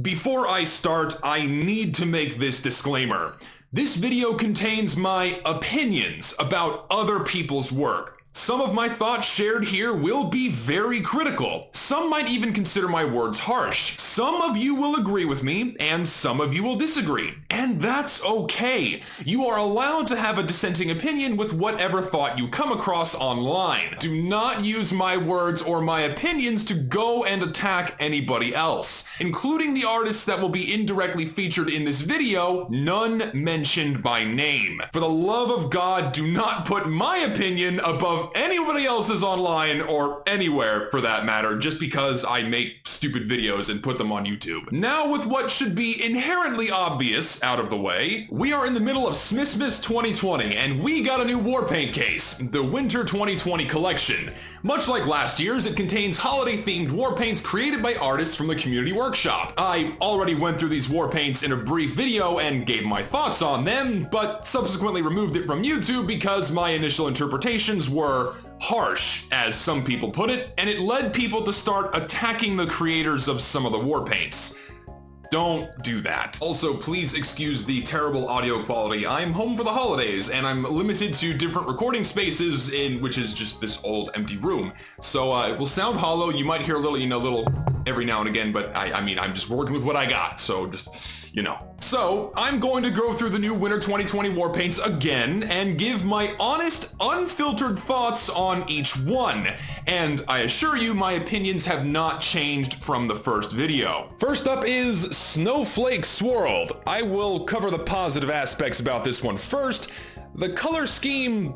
Before I start, I need to make this disclaimer. This video contains my opinions about other people's work. Some of my thoughts shared here will be very critical. Some might even consider my words harsh. Some of you will agree with me, and some of you will disagree. And that's okay. You are allowed to have a dissenting opinion with whatever thought you come across online. Do not use my words or my opinions to go and attack anybody else, including the artists that will be indirectly featured in this video, none mentioned by name. For the love of God, do not put my opinion above anybody else's online or anywhere for that matter, just because I make stupid videos and put them on YouTube. Now, with what should be inherently obvious out of the way, we are in the middle of Smissmas 2020 and we got a new Warpaint case, the Winter 2020 collection. Much like last year's, it contains holiday-themed Warpaints created by artists from the Community Workshop. I already went through these Warpaints in a brief video and gave my thoughts on them, but subsequently removed it from YouTube because my initial interpretations were harsh, as some people put it, and it led people to start attacking the creators of some of the Warpaints. Don't do that. Also, please excuse the terrible audio quality. I'm home for the holidays, and I'm limited to different recording spaces, which is just this old empty room. So it will sound hollow. You might hear a little, every now and again, but I mean, I'm just working with what I got, so just, So, I'm going to go through the new Winter 2020 Warpaints again and give my honest, unfiltered thoughts on each one. And I assure you, my opinions have not changed from the first video. First up is Snowflake Swirled. I will cover the positive aspects about this one first. The color scheme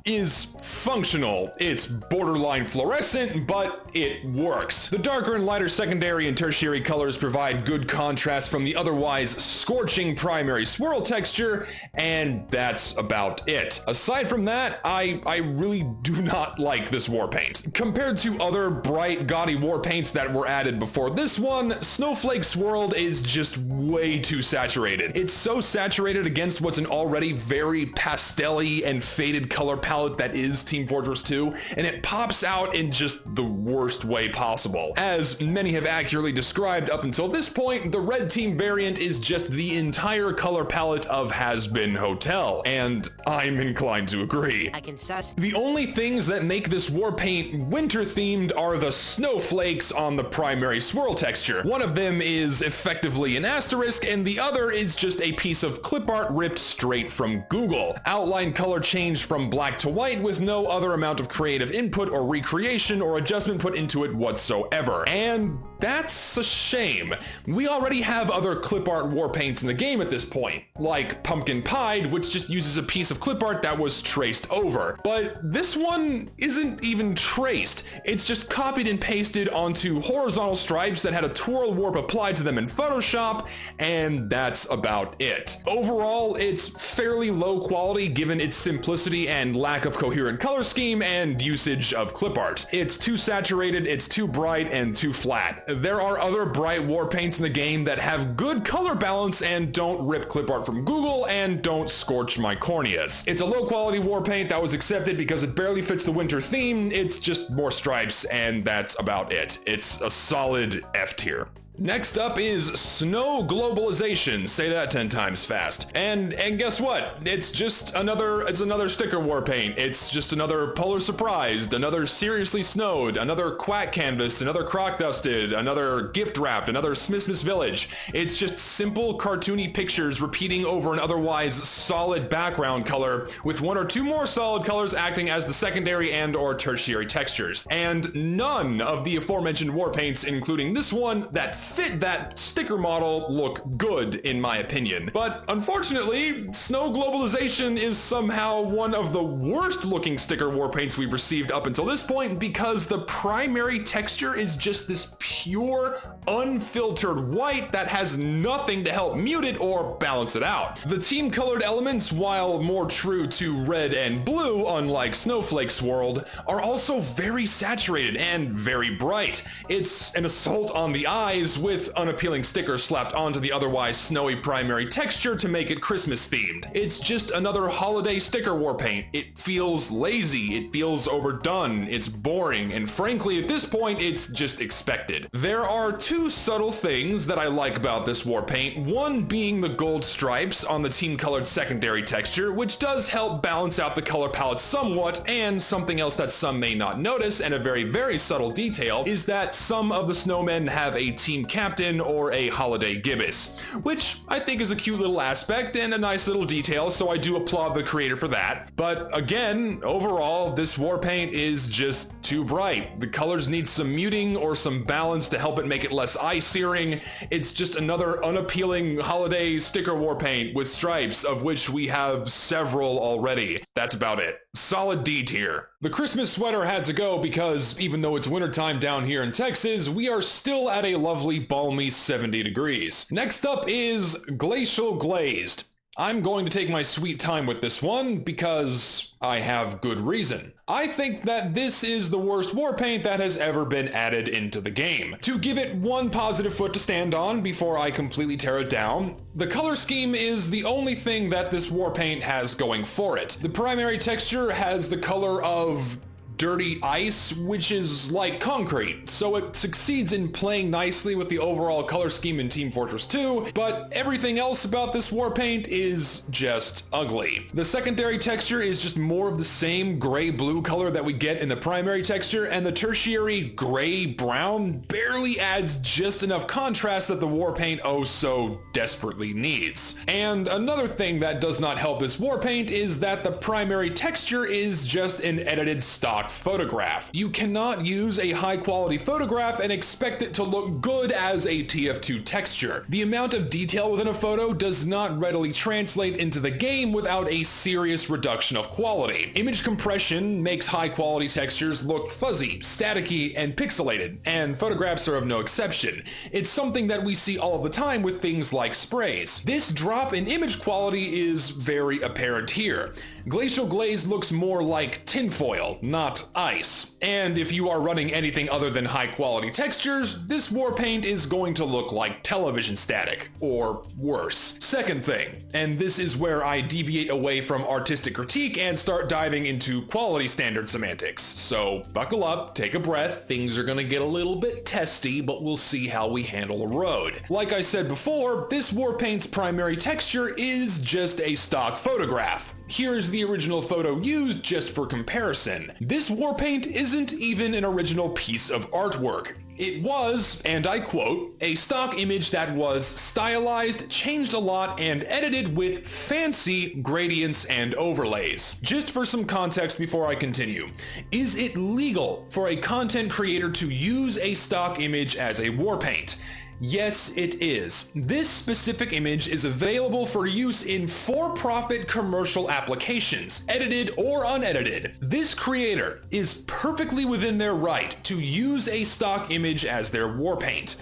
is functional. It's borderline fluorescent, but it works. The darker and lighter secondary and tertiary colors provide good contrast from the otherwise scorching primary swirl texture, and that's about it. Aside from that, I really do not like this Warpaint. Compared to other bright, gaudy Warpaints that were added before this one, Snowflake Swirled is just way too saturated. It's so saturated against what's an already very pastel-y and faded color palette that is Team Fortress 2, and it pops out in just the worst way possible. As many have accurately described up until this point, the Red Team variant is just the entire color palette of Has-Been Hotel, and I'm inclined to agree. I can suss. The only things that make this Warpaint winter themed are the snowflakes on the primary swirl texture. One of them is effectively an asterisk, and the other is just a piece of clip art ripped straight from Google. Outline color changed from black to white with no other amount of creative input or recreation or adjustment put into it whatsoever. And that's a shame. We already have other clip art Warpaints in the game at this point, like Pumpkin Pied, which just uses a piece of clip art that was traced over. But this one isn't even traced. It's just copied and pasted onto horizontal stripes that had a twirl warp applied to them in Photoshop, and that's about it. Overall, it's fairly low quality given its simplicity and lack of coherent color scheme and usage of clip art. It's too saturated, it's too bright, and too flat. There are other bright Warpaints in the game that have good color balance and don't rip clip art from Google and don't scorch my corneas. It's a low quality Warpaint that was accepted because it barely fits the winter theme. It's just more stripes, and that's about it. It's a solid F tier. Next up is Snow Globalization. Say that 10 times fast. And guess what? It's another sticker Warpaint. It's just another Polar Surprised, another Seriously Snowed, another Quack Canvas, another Croc Dusted, another Gift Wrapped, another Smissmas Village. It's just simple cartoony pictures repeating over an otherwise solid background color with one or two more solid colors acting as the secondary and or tertiary textures. And none of the aforementioned Warpaints, including this one, that fit that sticker model look good in my opinion. But unfortunately, Snow Globalization is somehow one of the worst looking sticker Warpaints we've received up until this point because the primary texture is just this pure, unfiltered white that has nothing to help mute it or balance it out. The team colored elements, while more true to red and blue, unlike Snowflake Swirled, are also very saturated and very bright. It's an assault on the eyes comes with unappealing stickers slapped onto the otherwise snowy primary texture to make it Christmas themed. It's just another holiday sticker war paint. It feels lazy, it feels overdone, it's boring, and frankly at this point it's just expected. There are two subtle things that I like about this war paint, one being the gold stripes on the team colored secondary texture, which does help balance out the color palette somewhat, and something else that some may not notice, and a very subtle detail, is that some of the snowmen have a team captain or a holiday gibbous, which I think is a cute little aspect and a nice little detail, so I do applaud the creator for that. But again, overall, this war paint is just too bright. The colors need some muting or some balance to help it make it less eye-searing. It's just another unappealing holiday sticker war paint with stripes, of which we have several already. That's about it. Solid D tier. The Christmas sweater had to go because even though it's wintertime down here in Texas, we are still at a lovely balmy 70 degrees. Next up is Glacial Glazed. I'm going to take my sweet time with this one because I have good reason. I think that this is the worst war paint that has ever been added into the game. To give it one positive foot to stand on before I completely tear it down, the color scheme is the only thing that this war paint has going for it. The primary texture has the color of dirty ice, which is like concrete, so it succeeds in playing nicely with the overall color scheme in Team Fortress 2, but everything else about this war paint is just ugly. The secondary texture is just more of the same gray-blue color that we get in the primary texture, and the tertiary gray-brown barely adds just enough contrast that the war paint oh so desperately needs. And another thing that does not help this war paint is that the primary texture is just an edited stock photograph. You cannot use a high quality photograph and expect it to look good as a TF2 texture. The amount of detail within a photo does not readily translate into the game without a serious reduction of quality. Image compression makes high quality textures look fuzzy, staticky, and pixelated, and photographs are of no exception. It's something that we see all of the time with things like sprays. This drop in image quality is very apparent here. Glacial Glazed looks more like tinfoil, not ice. And if you are running anything other than high quality textures, this war paint is going to look like television static, or worse. Second thing, and this is where I deviate away from artistic critique and start diving into quality standard semantics. So buckle up, take a breath, things are gonna get a little bit testy, but we'll see how we handle the road. Like I said before, this war paint's primary texture is just a stock photograph. Here's the original photo used just for comparison. This war paint isn't even an original piece of artwork. It was, and I quote, a stock image that was stylized, changed a lot, and edited with fancy gradients and overlays. Just for some context before I continue, is it legal for a content creator to use a stock image as a war paint? Yes, it is. This specific image is available for use in for-profit commercial applications, edited or unedited. This creator is perfectly within their right to use a stock image as their war paint.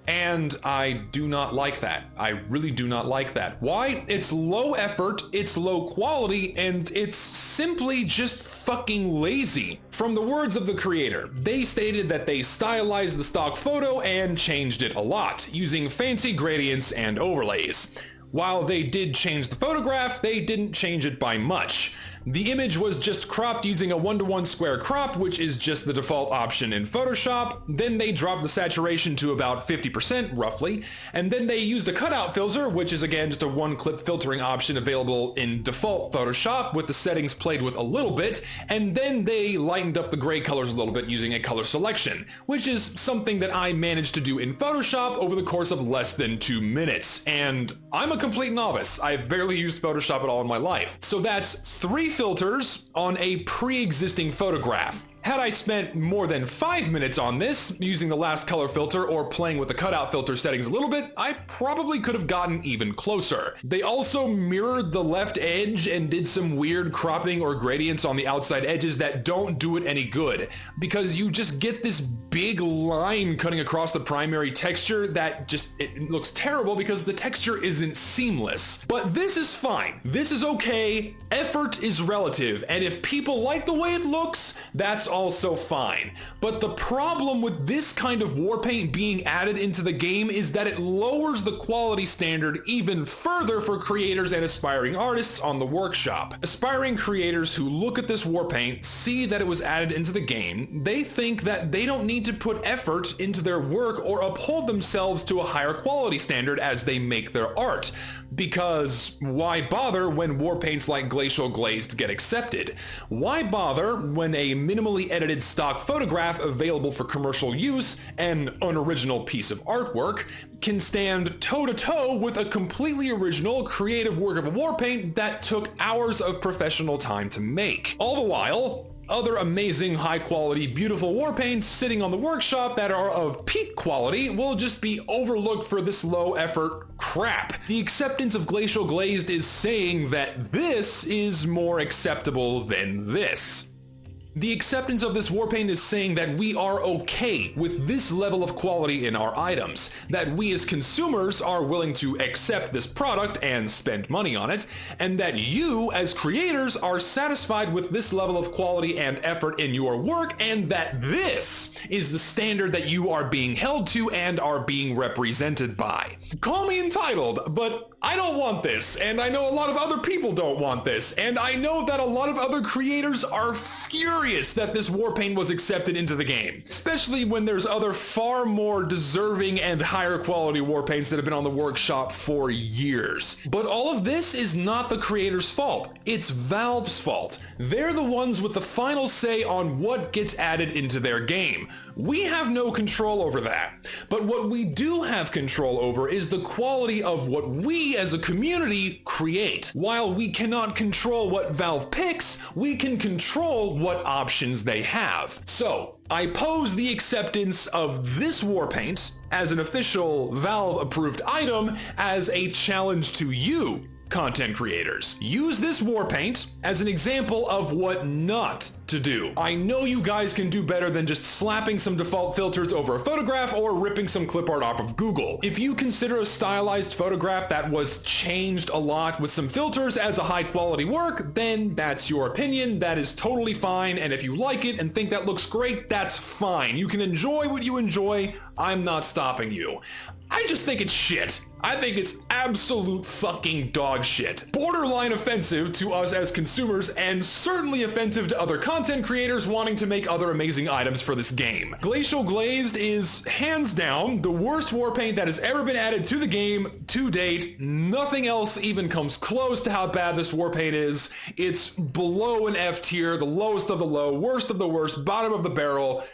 And I do not like that. I really do not like that. Why? It's low effort, it's low quality, and it's simply just fucking lazy. From the words of the creator, they stated that they stylized the stock photo and changed it a lot, using fancy gradients and overlays. While they did change the photograph, they didn't change it by much. The image was just cropped using a 1:1 square crop, which is just the default option in Photoshop. Then they dropped the saturation to about 50% roughly, and then they used a cutout filter, which is again just a one-clip filtering option available in default Photoshop with the settings played with a little bit, and then they lightened up the gray colors a little bit using a color selection, which is something that I managed to do in Photoshop over the course of less than 2 minutes. And I'm a complete novice. I've barely used Photoshop at all in my life. So that's 3 filters on a pre-existing photograph. Had I spent more than 5 minutes on this, using the last color filter or playing with the cutout filter settings a little bit, I probably could have gotten even closer. They also mirrored the left edge and did some weird cropping or gradients on the outside edges that don't do it any good, because you just get this big line cutting across the primary texture that just, it looks terrible because the texture isn't seamless. But this is fine. This is okay. Effort is relative, and if people like the way it looks, that's also fine. But the problem with this kind of war paint being added into the game is that it lowers the quality standard even further for creators and aspiring artists on the workshop. Aspiring creators who look at this war paint, see that it was added into the game, they think that they don't need to put effort into their work or uphold themselves to a higher quality standard as they make their art. Because why bother when war paints like Glacial Glazed get accepted? Why bother when a minimally edited stock photograph available for commercial use, an unoriginal piece of artwork, can stand toe-to-toe with a completely original creative work of a war paint that took hours of professional time to make? All the while, other amazing, high-quality, beautiful war paints sitting on the workshop that are of peak quality will just be overlooked for this low-effort crap. The acceptance of Glacial Glazed is saying that this is more acceptable than this. The acceptance of this war paint is saying that we are okay with this level of quality in our items, that we as consumers are willing to accept this product and spend money on it, and that you as creators are satisfied with this level of quality and effort in your work, and that this is the standard that you are being held to and are being represented by. Call me entitled, but I don't want this, and I know a lot of other people don't want this, and I know that a lot of other creators are furious that this war paint was accepted into the game, especially when there's other far more deserving and higher quality war paints that have been on the workshop for years. But all of this is not the creator's fault. It's Valve's fault. They're the ones with the final say on what gets added into their game. We have no control over that. But what we do have control over is the quality of what we as a community create. While we cannot control what Valve picks, we can control what options they have. So, I pose the acceptance of this war paint as an official Valve-approved item as a challenge to you, content creators. Use this war paint as an example of what not to do. I know you guys can do better than just slapping some default filters over a photograph or ripping some clip art off of Google. If you consider a stylized photograph that was changed a lot with some filters as a high quality work, then that's your opinion. That is totally fine. And if you like it and think that looks great, that's fine. You can enjoy what you enjoy. I'm not stopping you. I just think it's shit. I think it's absolute fucking dog shit. Borderline offensive to us as consumers, and certainly offensive to other content creators wanting to make other amazing items for this game. Glacial Glazed is hands down the worst war paint that has ever been added to the game to date. Nothing else even comes close to how bad this war paint is. It's below an F tier, the lowest of the low, worst of the worst, bottom of the barrel,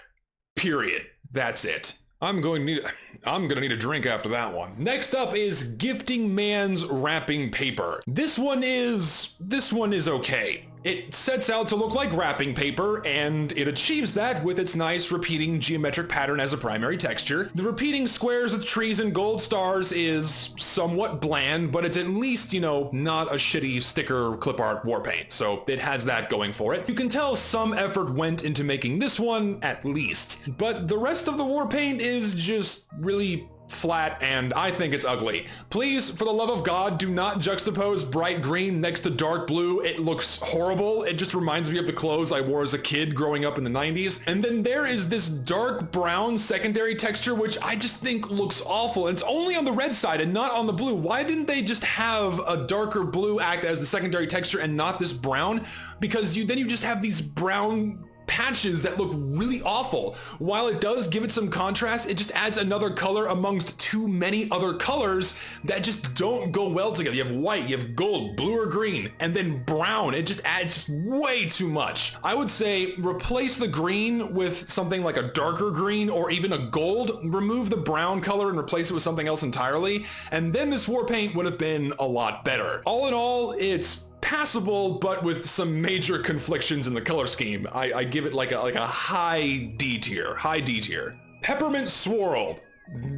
period. That's it. I'm gonna need a drink after that one. Next up is Gifting Mann's wrapping paper. This one is okay. It sets out to look like wrapping paper, and it achieves that with its nice repeating geometric pattern as a primary texture. The repeating squares with trees and gold stars is somewhat bland, but it's at least, not a shitty sticker clip art war paint, so it has that going for it. You can tell some effort went into making this one, at least. But the rest of the war paint is just really flat, and I think it's ugly. Please, for the love of God, do not juxtapose bright green next to dark blue. It looks horrible. It just reminds me of the clothes I wore as a kid growing up in the 90s. And then there is this dark brown secondary texture, which I just think looks awful. And it's only on the red side and not on the blue. Why didn't they just have a darker blue act as the secondary texture and not this brown? Because then you just have these brown patches that look really awful. While it does give it some contrast, it just adds another color amongst too many other colors that just don't go well together. You have white, you have gold, blue or green, and then brown. It just adds way too much. I would say replace the green with something like a darker green or even a gold. Remove the brown color and replace it with something else entirely, and then this war paint would have been a lot better. All in all, it's passable, but with some major conflictions in the color scheme. I give it like a high D tier. Peppermint Swirled.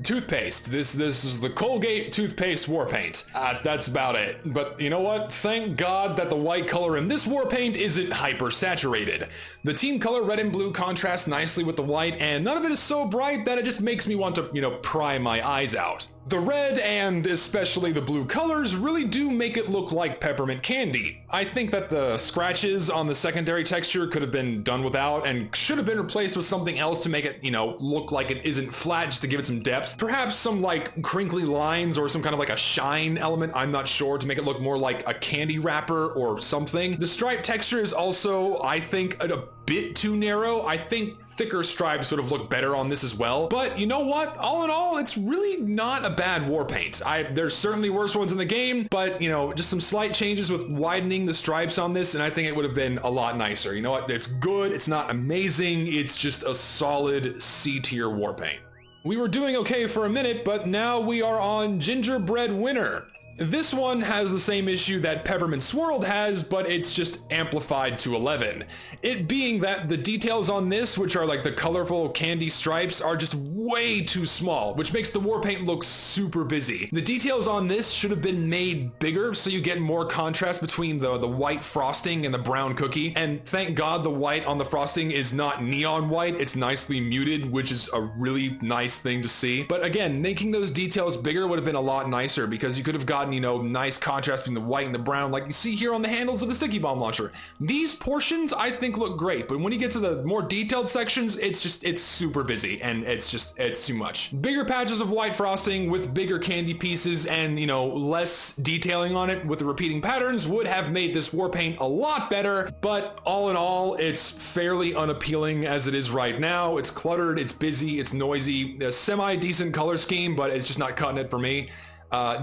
Toothpaste. This is the Colgate toothpaste war paint. That's about it. But you know what? Thank God that the white color in this war paint isn't hyper saturated. The team color red and blue contrasts nicely with the white, and none of it is so bright that it just makes me want to, pry my eyes out. The red and especially the blue colors really do make it look like peppermint candy. I think that the scratches on the secondary texture could have been done without and should have been replaced with something else to make it, look like it isn't flat, just to give it some depth. Perhaps some like crinkly lines or some kind of like a shine element, I'm not sure, to make it look more like a candy wrapper or something. The stripe texture is also, I think, a bit too narrow. I think thicker stripes would have looked better on this as well. But you know what? All in all, it's really not a bad war paint. There's certainly worse ones in the game, but just some slight changes with widening the stripes on this, and I think it would have been a lot nicer. You know what? It's good. It's not amazing. It's just a solid C tier war paint. We were doing okay for a minute, but now we are on Gingerbread Winner. This one has the same issue that Peppermint Swirled has, but it's just amplified to 11. It being that the details on this, which are like the colorful candy stripes, are just way too small, which makes the war paint look super busy. The details on this should have been made bigger so you get more contrast between the white frosting and the brown cookie. And thank God the white on the frosting is not neon white, it's nicely muted, which is a really nice thing to see. But again, making those details bigger would have been a lot nicer, because you could have gotten nice contrast between the white and the brown like you see here on the handles of the sticky bomb launcher. These portions I think look great, but when you get to the more detailed sections, it's super busy and it's too much. Bigger patches of white frosting with bigger candy pieces and less detailing on it with the repeating patterns would have made this war paint a lot better, but all in all, it's fairly unappealing as it is right now. It's cluttered, it's busy, it's noisy, a semi-decent color scheme, but it's just not cutting it for me.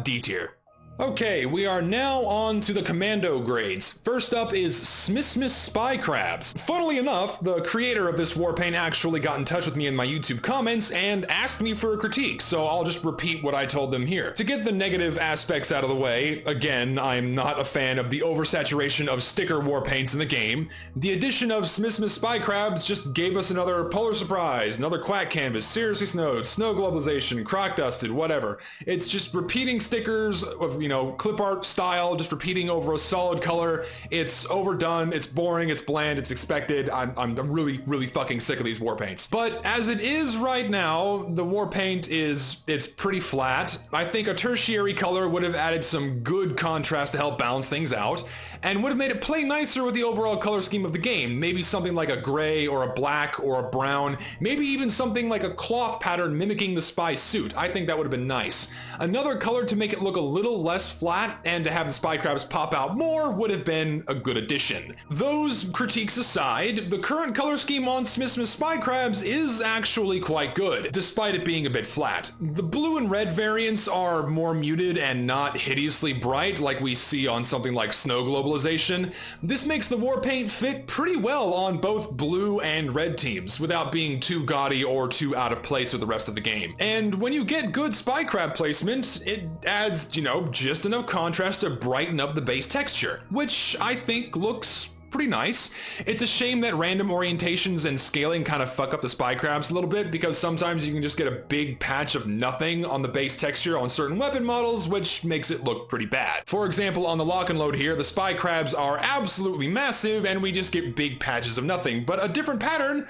D tier. Okay, we are now on to the commando grades. First up is Smissmas Spycrabs. Funnily enough, the creator of this war paint actually got in touch with me in my YouTube comments and asked me for a critique, so I'll just repeat what I told them here. To get the negative aspects out of the way, again, I'm not a fan of the oversaturation of sticker war paints in the game. The addition of Smissmas Spycrabs just gave us another Polar Surprise, another Quack Canvas, Seriously Snowed, Snow Globalization, Croc Dusted, whatever. It's just repeating stickers of, clip art style, just repeating over a solid color. It's overdone, it's boring, it's bland, it's expected. I'm really, really fucking sick of these war paints. But as it is right now, the war paint it's pretty flat. I think a tertiary color would have added some good contrast to help balance things out, and would have made it play nicer with the overall color scheme of the game. Maybe something like a gray or a black or a brown, maybe even something like a cloth pattern mimicking the spy suit. I think that would have been nice. Another color to make it look a little less flat and to have the Spycrabs pop out more would have been a good addition. Those critiques aside, the current color scheme on Smissmas Spycrabs is actually quite good, despite it being a bit flat. The blue and red variants are more muted and not hideously bright like we see on something like Snow Globalization. This makes the war paint fit pretty well on both blue and red teams without being too gaudy or too out of place with the rest of the game. And when you get good Spycrab placement, it adds, just enough contrast to brighten up the base texture, which I think looks pretty nice. It's a shame that random orientations and scaling kind of fuck up the Spycrabs a little bit, because sometimes you can just get a big patch of nothing on the base texture on certain weapon models, which makes it look pretty bad. For example, on the lock and load here, the Spycrabs are absolutely massive and we just get big patches of nothing, but a different pattern,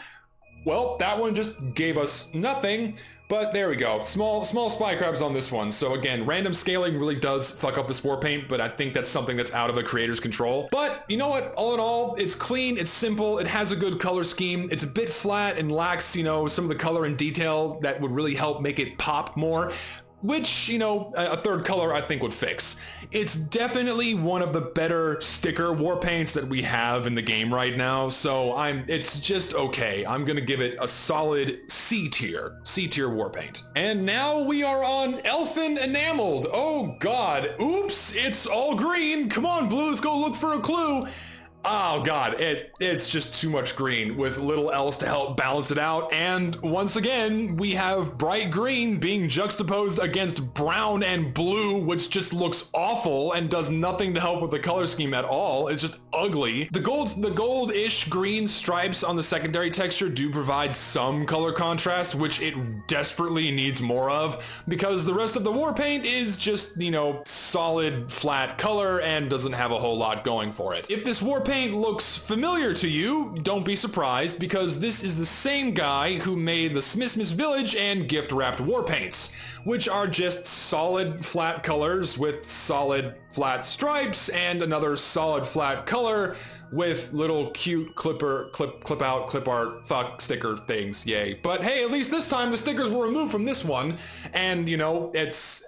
well, that one just gave us nothing. But there we go, small Spycrabs on this one. So again, random scaling really does fuck up this war paint, but I think that's something that's out of the creator's control. But you know what, all in all, it's clean, it's simple, it has a good color scheme, it's a bit flat and lacks, some of the color and detail that would really help make it pop more, which, a third color I think would fix. It's definitely one of the better sticker war paints that we have in the game right now, so it's just okay. I'm gonna give it a solid C tier war paint. And now we are on Elfin Enameled. Oh god, oops, it's all green. Come on, blue, let's go look for a clue. Oh god, it's just too much green with little else to help balance it out, and once again we have bright green being juxtaposed against brown and blue, which just looks awful and does nothing to help with the color scheme at all. It's just ugly. The gold-ish green stripes on the secondary texture do provide some color contrast, which it desperately needs more of, because the rest of the war paint is just, you know, solid flat color and doesn't have a whole lot going for it. If this war paint looks familiar to you, don't be surprised, because this is the same guy who made the Smissmas Village and gift-wrapped war paints, which are just solid flat colors with solid flat stripes and another solid flat color with little cute clip art, fuck sticker things, yay. But hey, at least this time the stickers were removed from this one, and you know, it's,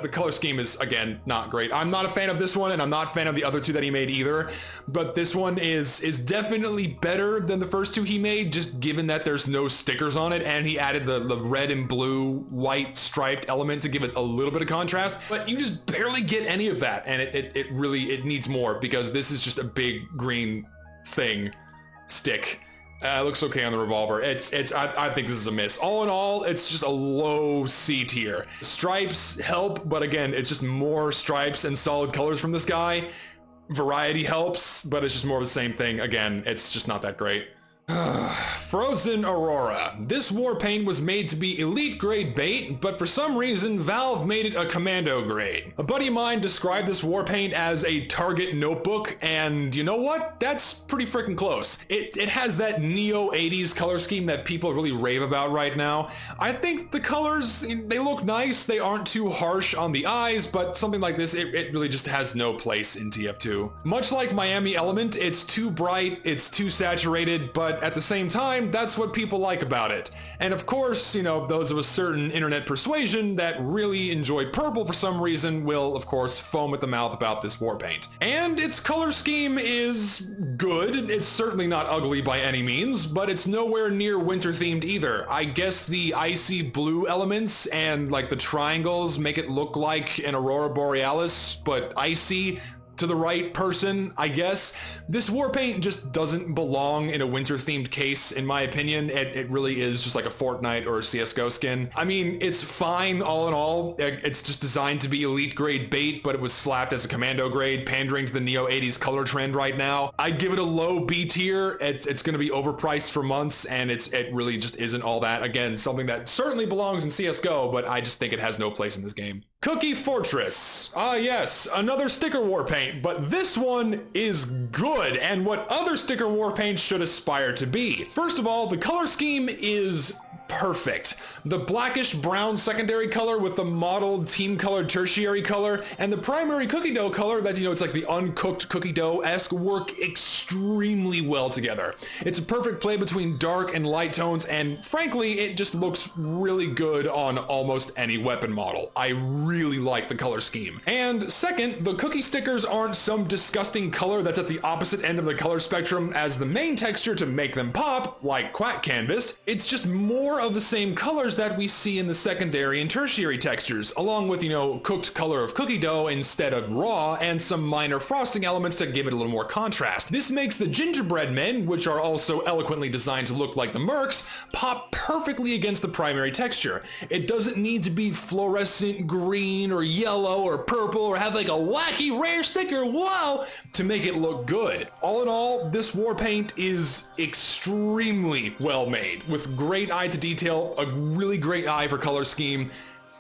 the color scheme is, again, not great. I'm not a fan of this one, and I'm not a fan of the other two that he made either, but this one is definitely better than the first two he made, just given that there's no stickers on it, and he added the red and blue white striped element to give it a little bit of contrast, but you just barely get any of that, and it really needs more, because this is just a big green thing stick. Looks okay on the revolver. I think this is a miss. All in all, it's just a low C tier. Stripes help, but again, it's just more stripes and solid colors from this guy. Variety helps, but it's just more of the same thing. Again, it's just not that great. Frozen Aurora. This war paint was made to be elite grade bait, but for some reason Valve made it a commando grade. A buddy of mine described this war paint as a Target notebook, and you know what? That's pretty freaking close. It has that neo 80s color scheme that people really rave about right now. I think the colors, they look nice, they aren't too harsh on the eyes, but something like this, it really just has no place in TF2. Much like Miami Element, it's too bright, it's too saturated, but at the same time, that's what people like about it. And of course, you know, those of a certain internet persuasion that really enjoy purple for some reason will, of course, foam at the mouth about this war paint. And its color scheme is good. It's certainly not ugly by any means, but it's nowhere near winter themed either. I guess the icy blue elements and like the triangles make it look like an Aurora Borealis, but icy to the right person, I guess. This war paint just doesn't belong in a winter themed case, in my opinion. It really is just like a Fortnite or a CSGO skin. I mean, it's fine all in all. It's just designed to be elite grade bait, but it was slapped as a commando grade, pandering to the neo 80s color trend right now. I give it a low B tier. It's going to be overpriced for months, and it really just isn't all that. Again, something that certainly belongs in CSGO, but I just think it has no place in this game. Cookie Fortress. Ah yes, another sticker war paint, but this one is good and what other sticker war paints should aspire to be. First of all, the color scheme is perfect. The blackish brown secondary color with the mottled team colored tertiary color and the primary cookie dough color that, you know, it's like the uncooked cookie dough-esque work extremely well together. It's a perfect play between dark and light tones, and frankly, it just looks really good on almost any weapon model. I really like the color scheme. And second, the cookie stickers aren't some disgusting color that's at the opposite end of the color spectrum as the main texture to make them pop, like Quack Canvas. It's just more of the same colors that we see in the secondary and tertiary textures, along with, you know, cooked color of cookie dough instead of raw, and some minor frosting elements to give it a little more contrast. This makes the gingerbread men, which are also eloquently designed to look like the mercs, pop perfectly against the primary texture. It doesn't need to be fluorescent green or yellow or purple or have like a wacky rare sticker, whoa, to make it look good. All in all, this war paint is extremely well made, with great eye to detail, a really great eye for color scheme,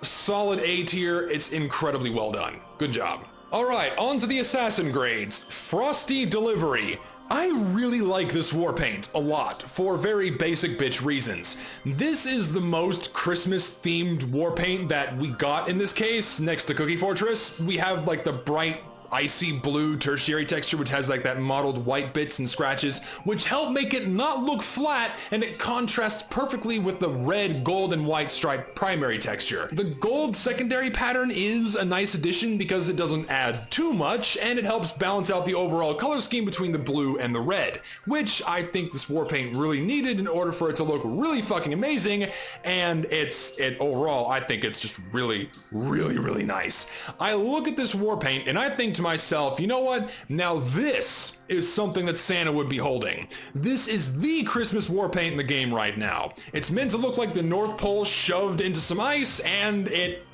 solid A tier. It's incredibly well done. Good job. All right, on to the assassin grades. Frosty Delivery. I really like this war paint a lot for very basic bitch reasons. This is the most Christmas themed war paint that we got in this case. Next to Cookie Fortress, we have like the bright icy blue tertiary texture, which has like that mottled white bits and scratches, which help make it not look flat, and it contrasts perfectly with the red, gold, and white striped primary texture. The gold secondary pattern is a nice addition because it doesn't add too much, and it helps balance out the overall color scheme between the blue and the red, which I think this war paint really needed in order for it to look really fucking amazing, and overall, I think it's just really, really, really nice. I look at this war paint and I think to myself, you know what? Now this is something that Santa would be holding. This is the Christmas war paint in the game right now. It's meant to look like the North Pole shoved into some ice, and it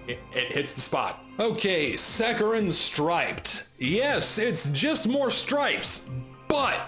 It hits the spot. Okay, Saccharine Striped. Yes, it's just more stripes, but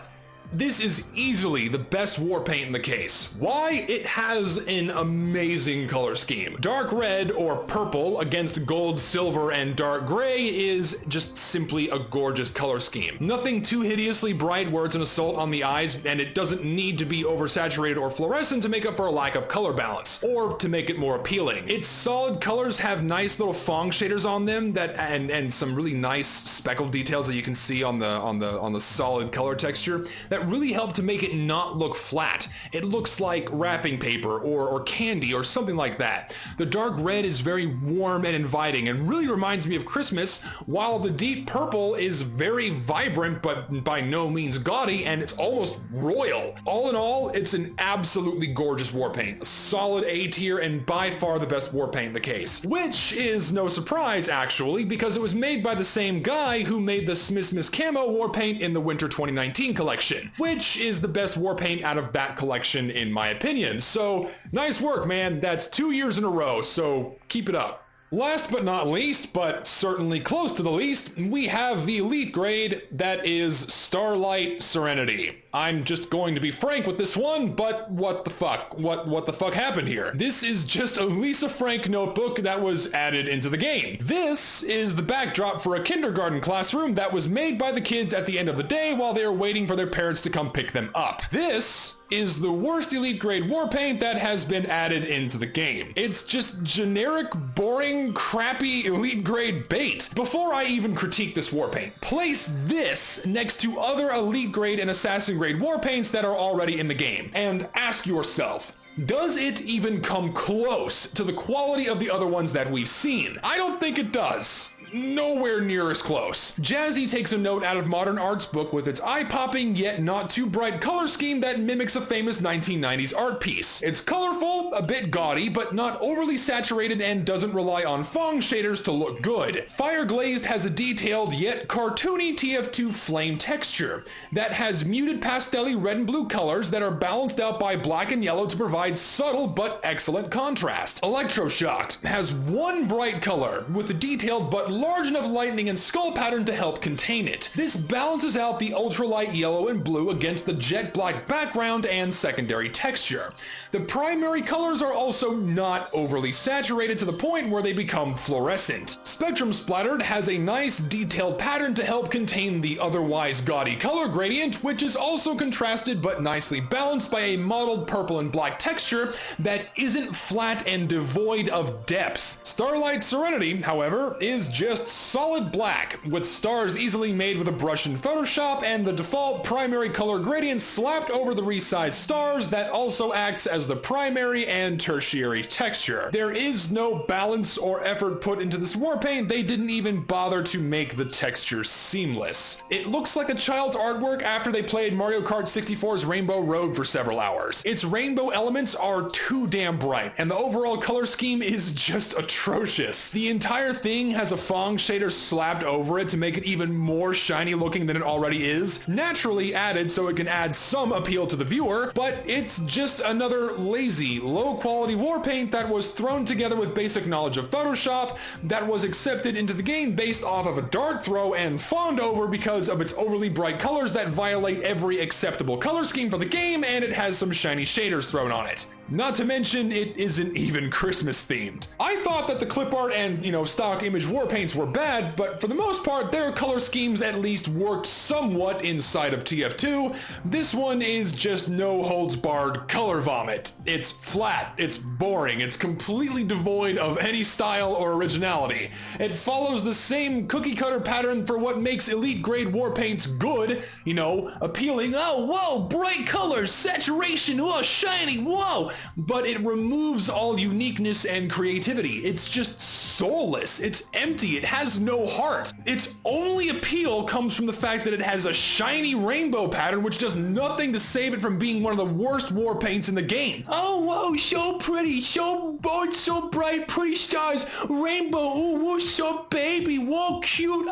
this is easily the best war paint in the case. Why? It has an amazing color scheme. Dark red or purple against gold, silver, and dark gray is just simply a gorgeous color scheme. Nothing too hideously bright where it's an assault on the eyes, and it doesn't need to be oversaturated or fluorescent to make up for a lack of color balance, or to make it more appealing. Its solid colors have nice little Fong shaders on them that and some really nice speckled details that you can see on the solid color texture that really help to make it not look flat. It looks like wrapping paper or candy or something like that. The dark red is very warm and inviting and really reminds me of Christmas, while the deep purple is very vibrant but by no means gaudy, and it's almost royal. All in all, it's an absolutely gorgeous war paint. A solid A tier and by far the best war paint in the case. Which is no surprise actually, because it was made by the same guy who made the Smissmas Camo war paint in the Winter 2019 collection, which is the best war paint out of that collection in my opinion. So nice work, man. That's 2 years in a row, so keep it up. Last but not least, but certainly close to the least, we have the elite grade that is Starlight Serenity. I'm just going to be frank with this one, but what the fuck? What the fuck happened here? This is just a Lisa Frank notebook that was added into the game. This is the backdrop for a kindergarten classroom that was made by the kids at the end of the day while they were waiting for their parents to come pick them up. This is the worst elite grade war paint that has been added into the game. It's just generic, boring, crappy elite grade bait. Before I even critique this war paint, place this next to other elite grade and assassin grade war paints that are already in the game and ask yourself, does it even come close to the quality of the other ones that we've seen? I don't think it does. Nowhere near as close. Jazzy takes a note out of Modern Art's book with its eye-popping yet not too bright color scheme that mimics a famous 1990s art piece. It's colorful, a bit gaudy, but not overly saturated and doesn't rely on Fong shaders to look good. Fire Glazed has a detailed yet cartoony TF2 flame texture that has muted pastel-y red and blue colors that are balanced out by black and yellow to provide subtle but excellent contrast. Electroshocked has one bright color with a detailed but large enough lightning and skull pattern to help contain it. This balances out the ultralight yellow and blue against the jet black background and secondary texture. The primary colors are also not overly saturated to the point where they become fluorescent. Spectrum Splattered has a nice detailed pattern to help contain the otherwise gaudy color gradient, which is also contrasted but nicely balanced by a mottled purple and black texture that isn't flat and devoid of depth. Starlight Serenity, however, is just solid black, with stars easily made with a brush in Photoshop and the default primary color gradient slapped over the resized stars that also acts as the primary and tertiary texture. There is no balance or effort put into this war paint. They didn't even bother to make the texture seamless. It looks like a child's artwork after they played Mario Kart 64's Rainbow Road for several hours. Its rainbow elements are too damn bright, and the overall color scheme is just atrocious. The entire thing has a Fong shader slapped over it to make it even more shiny looking than it already is, naturally added so it can add some appeal to the viewer, but it's just another lazy, low quality war paint that was thrown together with basic knowledge of Photoshop that was accepted into the game based off of a dart throw and fawned over because of its overly bright colors that violate every acceptable color scheme for the game, and it has some shiny shaders thrown on it. Not to mention, it isn't even Christmas themed. I thought that the clip art and, stock image war paints were bad, but for the most part, their color schemes at least worked somewhat inside of TF2. This one is just no holds barred color vomit. It's flat, it's boring, it's completely devoid of any style or originality. It follows the same cookie cutter pattern for what makes elite grade war paints good, appealing, oh, whoa, bright colors, saturation, whoa, shiny, whoa, but it removes all uniqueness and creativity. It's just soulless. It's empty. It has no heart. Its only appeal comes from the fact that it has a shiny rainbow pattern which does nothing to save it from being one of the worst war paints in the game. Oh, whoa, so pretty, it's so bright, pretty stars, rainbow, ooh, whoa, so baby, whoa, cute,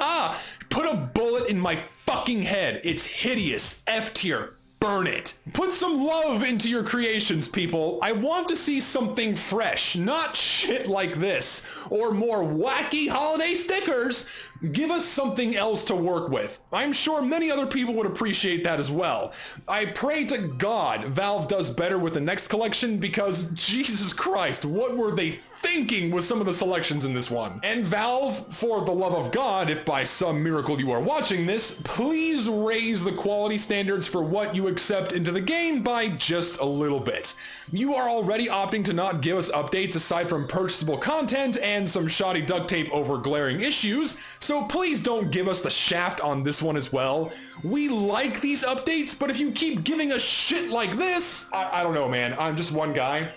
put a bullet in my fucking head. It's hideous. F tier. burn it. Put some love into your creations, people. I want to see something fresh, not shit like this, or more wacky holiday stickers. Give us something else to work with. I'm sure many other people would appreciate that as well. I pray to God Valve does better with the next collection, because Jesus Christ, what were they thinking with some of the selections in this one? And Valve, for the love of God, if by some miracle you are watching this, please raise the quality standards for what you accept into the game by just a little bit. You are already opting to not give us updates aside from purchasable content and some shoddy duct tape over glaring issues, so please don't give us the shaft on this one as well. We like these updates, but if you keep giving us shit like this, I don't know, man. I'm just one guy.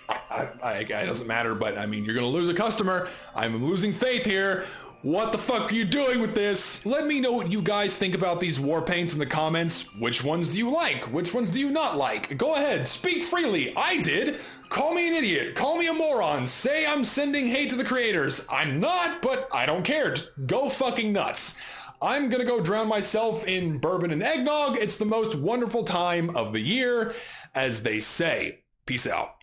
It doesn't matter, but I mean, you're gonna lose a customer. I'm losing faith here. What the fuck are you doing with this? Let me know what you guys think about these war paints in the comments. Which ones do you like? Which ones do you not like? Go ahead, speak freely. I did. Call me an idiot. Call me a moron. Say I'm sending hate to the creators. I'm not, but I don't care. Just go fucking nuts. I'm gonna go drown myself in bourbon and eggnog. It's the most wonderful time of the year, as they say. Peace out.